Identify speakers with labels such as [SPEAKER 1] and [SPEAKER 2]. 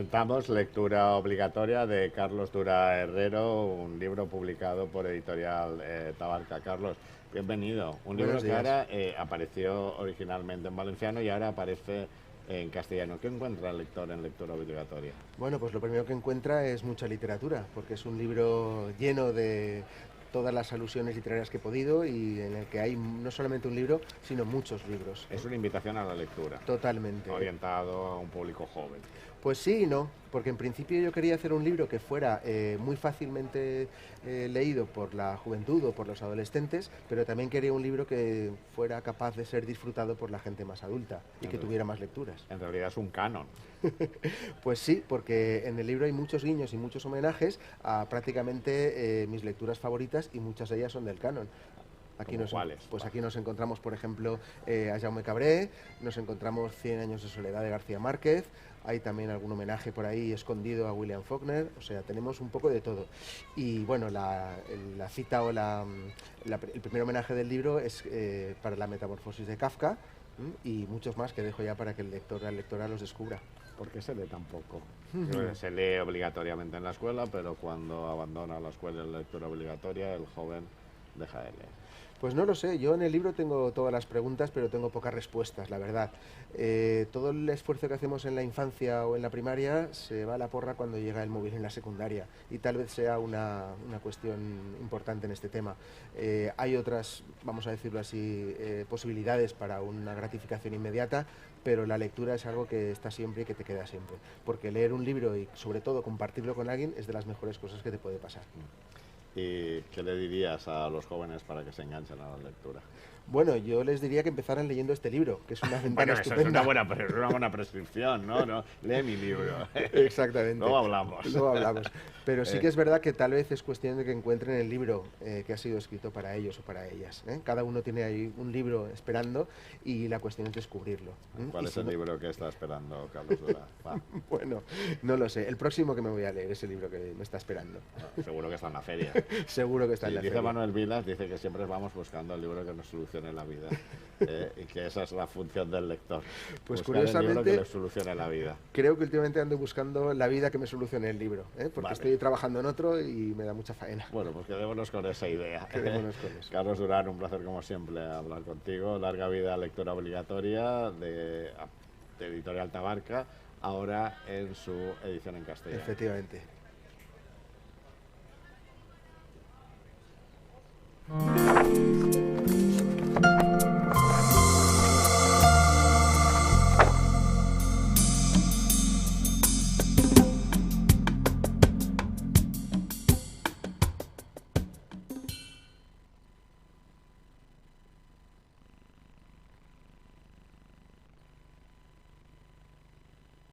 [SPEAKER 1] presentamos Lectura Obligatoria de Carlos Dura Herrero, un libro publicado por Editorial Tabarca. Carlos, bienvenido. Un libro
[SPEAKER 2] Buenos
[SPEAKER 1] que
[SPEAKER 2] días.
[SPEAKER 1] ahora apareció originalmente en valenciano y ahora aparece en castellano. ¿Qué encuentra el lector en Lectura Obligatoria?
[SPEAKER 2] Bueno, pues lo primero que encuentra es mucha literatura, porque es un libro lleno de todas las alusiones literarias que he podido y en el que hay no solamente un libro, sino muchos libros.
[SPEAKER 1] Es una invitación a la lectura,
[SPEAKER 2] Totalmente.
[SPEAKER 1] orientado a un público joven.
[SPEAKER 2] Pues sí y no, porque en principio yo quería hacer un libro que fuera muy fácilmente leído por la juventud o por los adolescentes, pero también quería un libro que fuera capaz de ser disfrutado por la gente más adulta y que tuviera más lecturas.
[SPEAKER 1] En realidad es un canon.
[SPEAKER 2] Pues sí, porque en el libro hay muchos guiños y muchos homenajes a prácticamente mis lecturas favoritas y muchas de ellas son del canon.
[SPEAKER 1] ¿Cuáles?
[SPEAKER 2] Pues aquí nos encontramos, por ejemplo, a Jaume Cabré, nos encontramos 100 años de soledad de García Márquez, hay también algún homenaje por ahí escondido a William Faulkner, o sea, tenemos un poco de todo. Y bueno, la cita o el primer homenaje del libro es para la Metamorfosis de Kafka, y muchos más que dejo ya para que el lector o la lectora los descubra.
[SPEAKER 1] ¿Por qué se lee tan poco? Se lee obligatoriamente en la escuela, pero cuando abandona la escuela en lectura obligatoria, el joven deja de leer.
[SPEAKER 2] Pues no lo sé, yo en el libro tengo todas las preguntas, pero tengo pocas respuestas, la verdad. Todo el esfuerzo que hacemos en la infancia o en la primaria se va a la porra cuando llega el móvil en la secundaria, y tal vez sea una cuestión importante en este tema. Hay otras, vamos a decirlo así, posibilidades para una gratificación inmediata, pero la lectura es algo que está siempre y que te queda siempre. Porque leer un libro y sobre todo compartirlo con alguien es de las mejores cosas que te puede pasar.
[SPEAKER 1] ¿Y qué le dirías a los jóvenes para que se enganchen a la lectura?
[SPEAKER 2] Bueno, yo les diría que empezaran leyendo este libro, que es una ventana
[SPEAKER 1] Bueno, eso es
[SPEAKER 2] estupenda.
[SPEAKER 1] es una buena prescripción, ¿no? No, lee mi libro.
[SPEAKER 2] Exactamente.
[SPEAKER 1] Luego hablamos.
[SPEAKER 2] Luego hablamos. Pero sí que es verdad que tal vez es cuestión de que encuentren el libro que ha sido escrito para ellos o para ellas. Cada uno tiene ahí un libro esperando y la cuestión es descubrirlo.
[SPEAKER 1] ¿Cuál es el libro que está esperando Carlos Dura?
[SPEAKER 2] Bueno, no lo sé. El próximo que me voy a leer es el libro que me está esperando.
[SPEAKER 1] Seguro que está en la feria.
[SPEAKER 2] Seguro que está en la
[SPEAKER 1] dice
[SPEAKER 2] feria.
[SPEAKER 1] Manuel Vilas, dice que siempre vamos buscando el libro que nos solucione la vida. Y que esa es la función del lector.
[SPEAKER 2] Pues
[SPEAKER 1] buscar el libro que
[SPEAKER 2] curiosamente
[SPEAKER 1] le solucione la vida.
[SPEAKER 2] creo que últimamente ando buscando la vida que me solucione el libro, porque
[SPEAKER 1] Vale.
[SPEAKER 2] estoy trabajando en otro y me da mucha faena.
[SPEAKER 1] Bueno, pues quedémonos con esa idea.
[SPEAKER 2] Quedémonos con eso.
[SPEAKER 1] Carlos Durán, un placer como siempre hablar contigo. Larga vida lectura obligatoria de Editorial Tabarca, ahora en su edición en castellano.
[SPEAKER 2] Efectivamente.